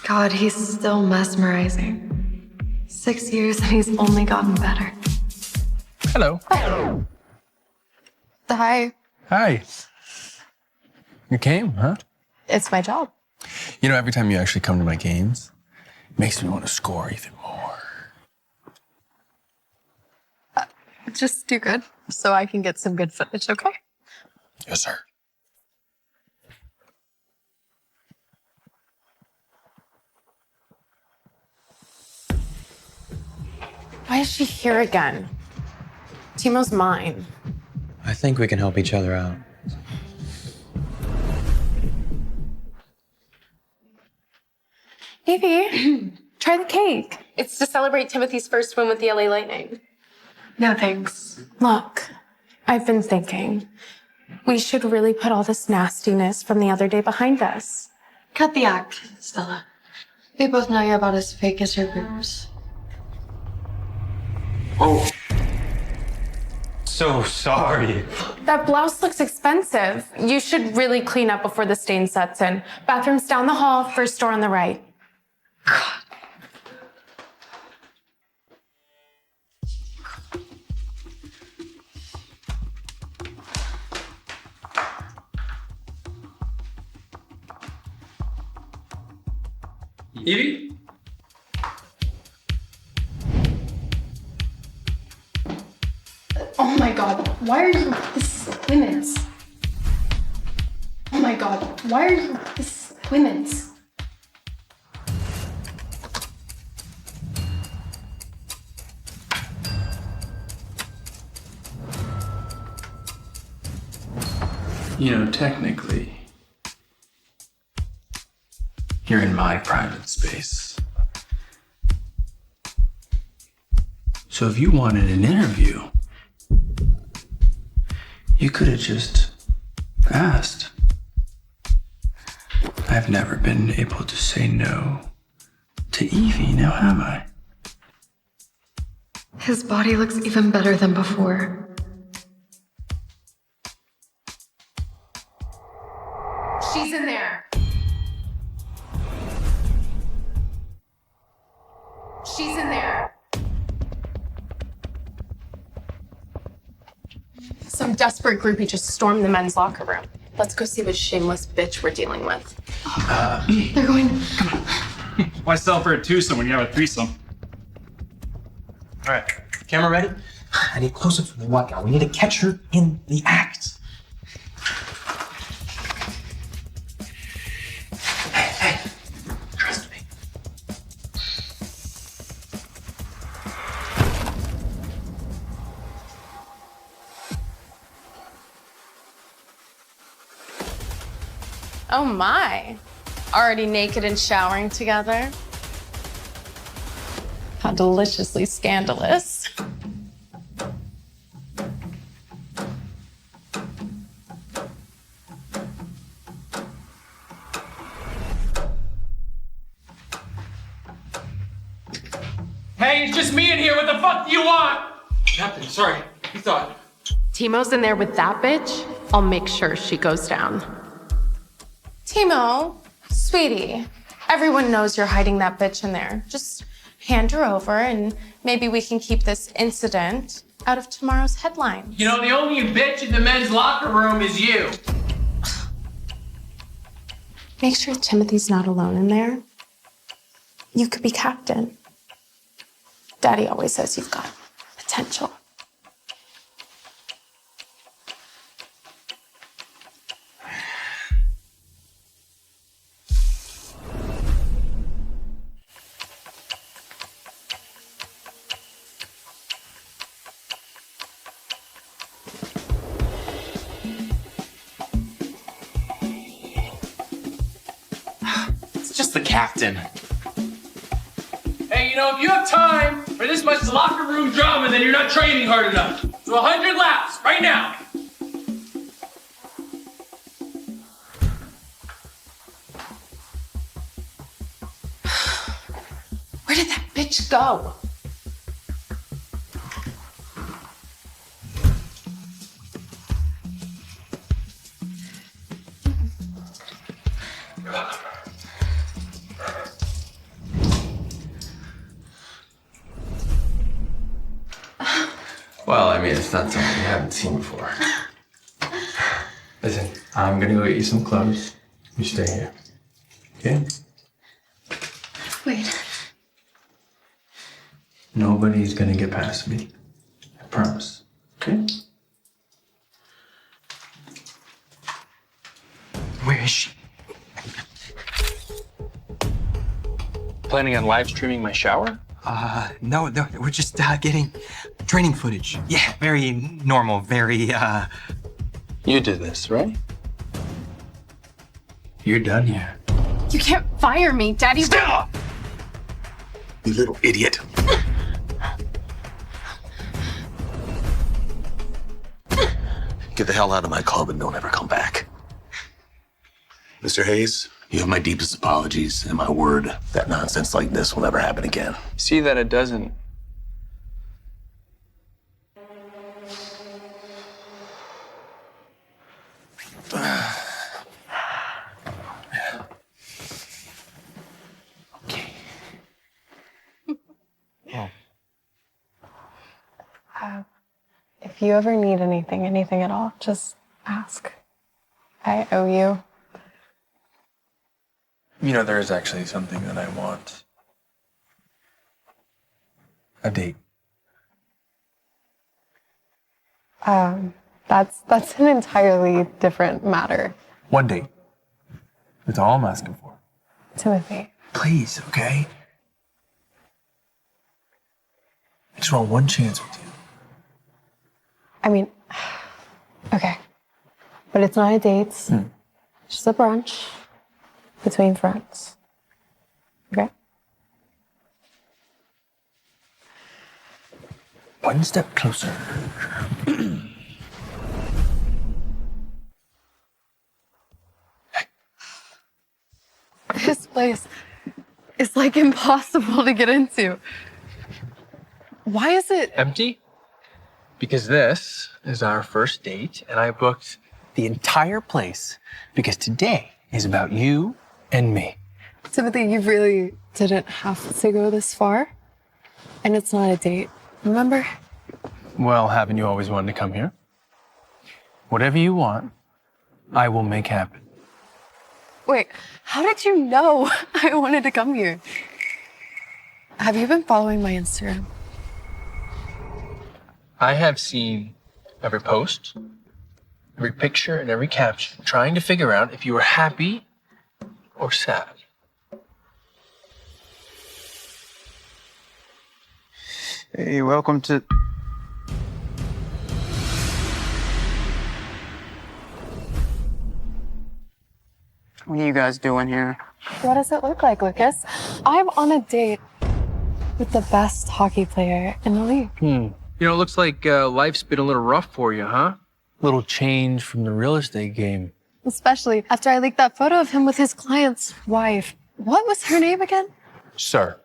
God, he's still mesmerizing. 6 years and he's only gotten better. Hello. Hi. Hi. You came, huh? It's my job. You know, every time you actually come to my games, it makes me want to score even more. Just do good. so I can get some good footage, okay? Yes, sir. Why is she here again? Timo's mine. I think we can help each other out. Evie, try the cake. It's to celebrate Timothy's first win with the LA Lightning. No thanks. Look, I've been thinking. We should really put all this nastiness from the other day behind us. Cut the act, Stella. We both know you're about as fake as your boobs. Oh. So sorry. That blouse looks expensive. You should really clean up before the stain sets in. Bathroom's down the hall, first door on the right. Evie? Oh my god, why are you this women's? Oh my god, why are you this women's? You know, technically, you're in my private space. So if you wanted an interview, you could have just asked. I've never been able to say no to Evie, now have I? His body looks even better than before. She's in there. She's in there. Some desperate groupie just stormed the men's locker room. Let's go see what shameless bitch we're dealing with. They're going. Why sell for a twosome when you have a threesome? All right, camera ready? I need close-up from the walkout. We need to catch her in the act. Hey, trust me. Oh my. Already naked and showering together. How deliciously scandalous. Hey, it's just me in here. What the fuck do you want? Captain, sorry. You thought. Timo's in there with that bitch. I'll make sure she goes down. Timo, sweetie, everyone knows you're hiding that bitch in there. Just hand her over and maybe we can keep this incident out of tomorrow's headline. You know, the only bitch in the men's locker room is you. Make sure Timothy's not alone in there. You could be captain. Daddy always says you've got potential. It's just the captain. Hey, you know, if you have time for this much locker room drama, then you're not training hard enough. So 100 laps, right now. Where did that bitch go? Well, I mean, it's not something you haven't seen before. Listen, I'm gonna go get you some clothes. You stay here. Okay? Wait. Nobody's gonna get past me. I promise. Okay? Planning on live streaming my shower? No, we're just getting training footage. Yeah, very normal, very, You did this, right? You're done here. You can't fire me, Daddy. Stop! You little idiot. Get the hell out of my club and don't ever come back. Mr. Hayes, you have my deepest apologies and my word that nonsense like this will never happen again. See that it doesn't. If you ever need anything at all, just ask. I owe you. You know, there is actually something that I want. A date. That's an entirely different matter. One date. That's all I'm asking for. Timothy. Please, okay? I just want one chance with you. I mean, okay. But it's not a date. It's just a brunch between friends. Okay? One step closer. This place is like impossible to get into. Why is it Empty? Because this is our first date, and I booked the entire place because today is about you and me. Timothy, you really didn't have to go this far. And it's not a date, remember? Well, haven't you always wanted to come here? Whatever you want, I will make happen. Wait, how did you know I wanted to come here? Have you been following my Instagram? I have seen every post, every picture, and every caption, trying to figure out if you were happy or sad. Hey, welcome to... What are you guys doing here? What does it look like, Lucas? I'm on a date with the best hockey player in the league. You know, it looks like life's been a little rough for you, huh? Little change from the real estate game. Especially after I leaked that photo of him with his client's wife. What was her name again? Sir,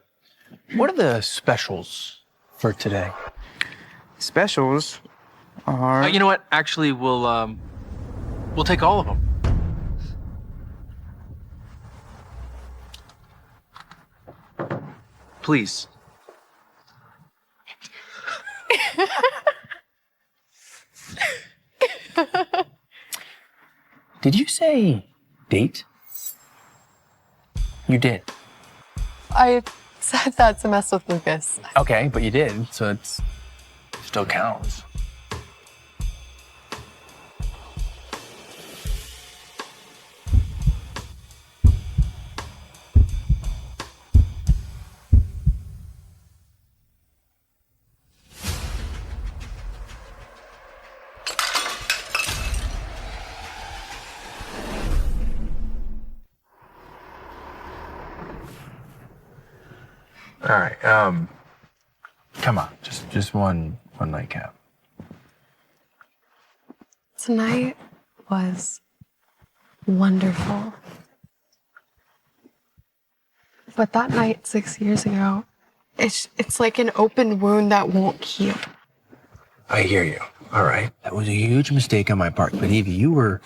what are the specials for today? Specials are... You know what? Actually, we'll take all of them. Please. Did you say date? You did. I said that to mess with Lucas. Okay, but you did, so it still counts. All right, come on, just one nightcap. Tonight was wonderful. But that night 6 years ago, it's like an open wound that won't heal. I hear you. All right, that was a huge mistake on my part. But Evie, you were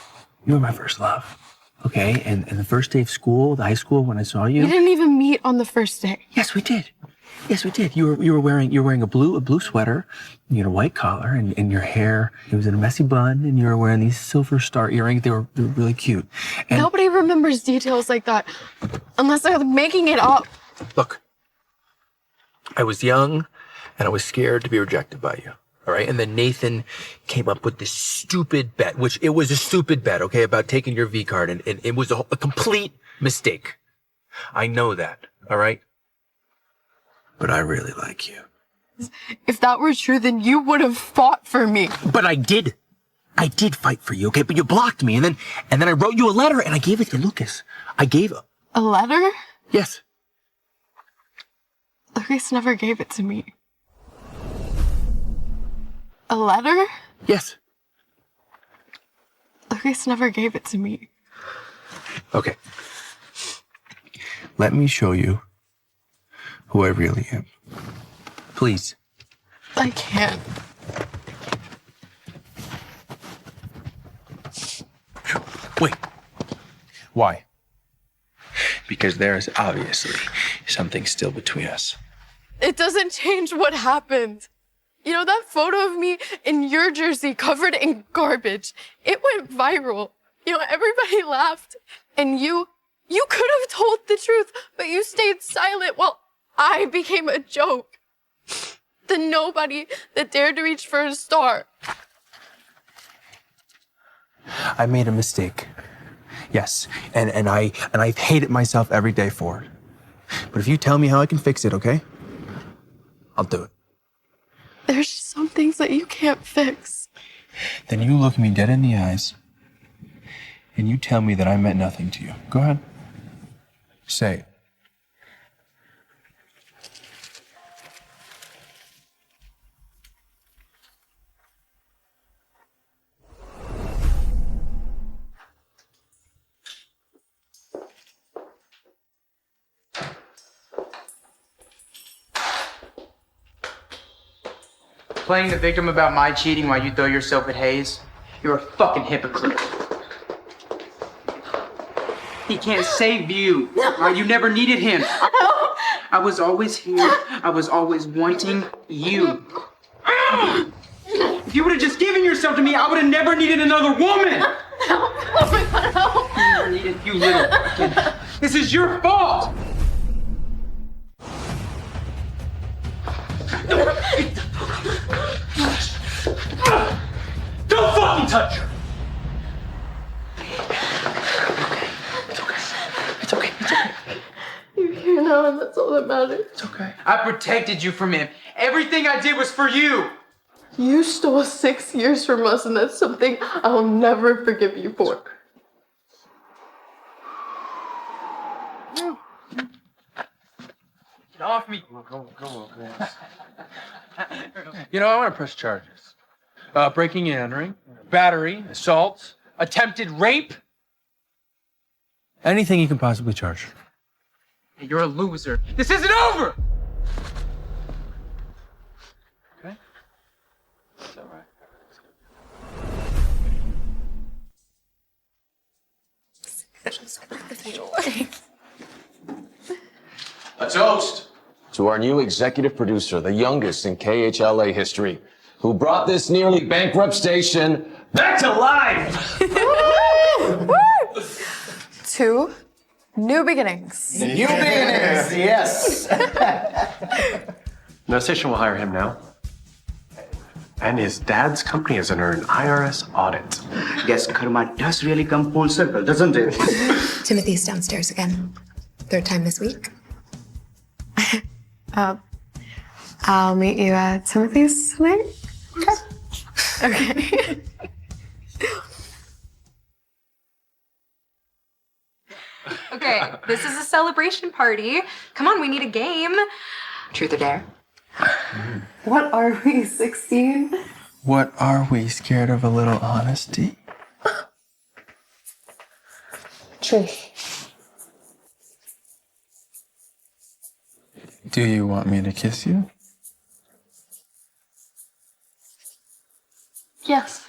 my first love, okay? And the first day of school, the high school, when I saw you. We didn't even meet on the first day. Yes, we did. Yes, we did. You were wearing a blue sweater, you had a white collar, and your hair, it was in a messy bun, and you were wearing these silver star earrings. They were really cute. And Nobody remembers details like that unless they're making it up. look, I was young, and I was scared to be rejected by you. all right? And then Nathan came up with this stupid bet, which it was a stupid bet, okay, about taking your V card, and it was a complete mistake. I know that, all right? But I really like you. If that were true, then you would have fought for me. But I did. I did fight for you, okay? But you blocked me, and then I wrote you a letter, and I gave it to Lucas. I gave... A letter? Yes. Lucas never gave it to me. A letter? Yes. Lucas never gave it to me. Okay. Let me show you who I really am. Please. I can't. Wait. Why? Because there is obviously something still between us. It doesn't change what happened. You know, that photo of me in your jersey covered in garbage, it went viral. You know, everybody laughed. And you could have told the truth, but you stayed silent while I became a joke. The nobody that dared to reach for a star. I made a mistake. Yes, and I've hated myself every day for it. But if you tell me how I can fix it, okay? I'll do it. There's some things that you can't fix. Then you look me dead in the eyes and you tell me that I meant nothing to you. Go ahead. Say it. Playing the victim about my cheating while you throw yourself at Hayes, you're a fucking hypocrite. He can't save you. Right? You never needed him. I was always here. I was always wanting you. If you would have just given yourself to me, I would have never needed another woman. Oh my God, help. You never needed you little kid. This is your fault. Don't fucking touch her! It's okay. You're here now, and that's all that matters. It's okay. I protected you from him. Everything I did was for you. You stole 6 years from us, and that's something I'll never forgive you for. Get off me. Come on. You know, I want to press charges. Breaking and entering, battery, assault, attempted rape. Anything you can possibly charge. Hey, you're a loser. This isn't over! Okay? It's all right. A toast to our new executive producer, the youngest in KHLA history, who brought this nearly bankrupt station back to life. To new beginnings. New beginnings, yes. No station will hire him now. And his dad's company is under an IRS audit. Guess karma does really come full circle, doesn't it? Timothy's downstairs again. Third time this week. I'll meet you at Timothy's tonight. Okay. Okay, this is a celebration party. Come on, we need a game. Truth or dare? What are we, 16? What are we, scared of a little honesty? Truth. Do you want me to kiss you? Yes.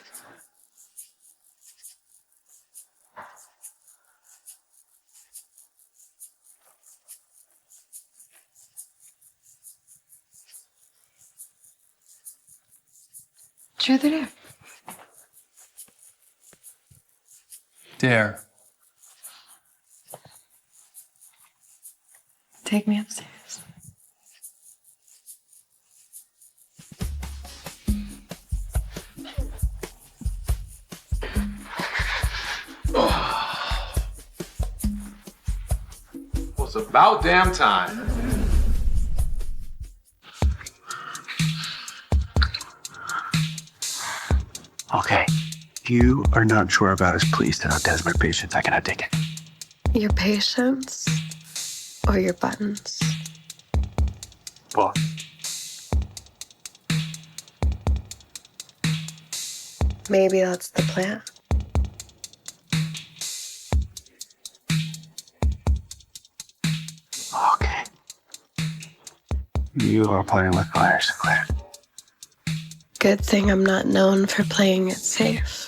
Truth or dare? Dare. Take me upstairs. It's about damn time. Okay. You are not sure about his pleased and how desperate patience I cannot take it. Your patience or your buttons? Well, Maybe that's the plan. okay. You are playing with fire, Sinclair. Good thing I'm not known for playing it safe.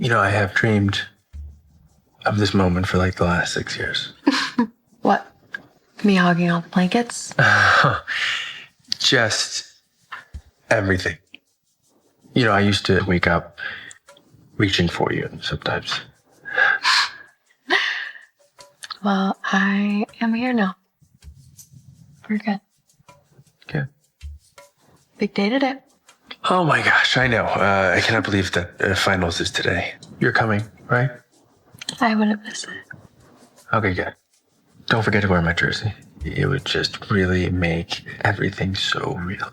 You know, I have dreamed of this moment for like the last 6 years. What? Me hogging all the blankets? Just everything. You know, I used to wake up reaching for you sometimes. Well, I am here now. We're good. Okay. Big day today. Oh my gosh, I know. I cannot believe that finals is today. You're coming, right? I wouldn't miss it. Okay, good. Don't forget to wear my jersey. It would just really make everything so real.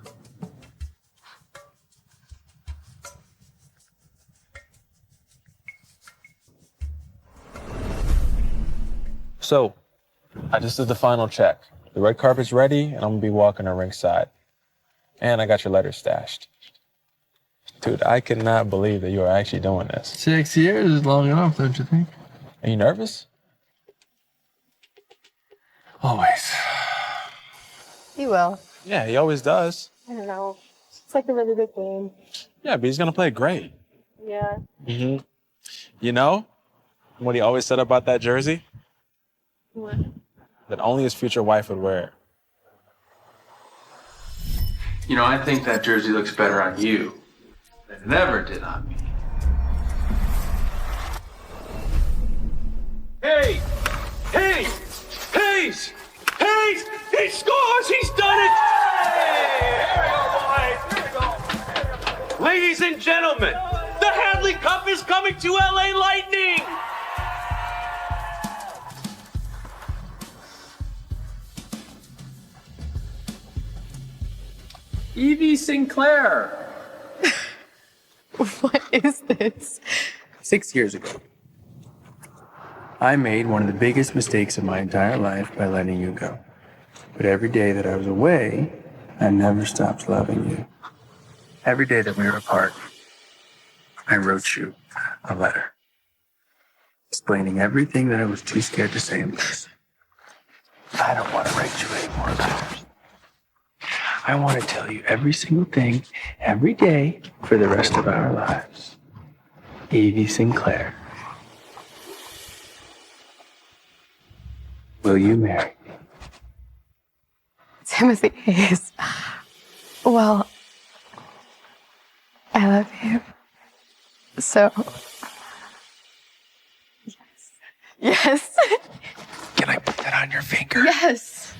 So, I just did the final check. The red carpet's ready, and I'm gonna be walking to ringside. And I got your letter stashed. Dude, I cannot believe that you are actually doing this. 6 years is long enough, don't you think? Are you nervous? Always. He will. Yeah, he always does. I don't know. It's like a really good game. Yeah, but he's gonna play great. Yeah. Mm-hmm. You know what he always said about that jersey? What? That only his future wife would wear it. You know, I think that jersey looks better on you than it ever did on me. Hey! Hey! Hayes! Hayes! He scores! He's done it! There we go, boys! Ladies and gentlemen, the Hadley Cup is coming to LA Lightning! Evie Sinclair. What is this? 6 years ago, I made one of the biggest mistakes of my entire life by letting you go. But every day that I was away, I never stopped loving you. Every day that we were apart, I wrote you a letter explaining everything that I was too scared to say in person. I don't want to write you any more letters. I want to tell you every single thing, every day, for the rest of our lives. Evie Sinclair. Will you marry me? Timothy Hayes. Well, I love you. So. Yes. Can I put that on your finger? Yes.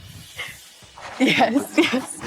Yes, yes.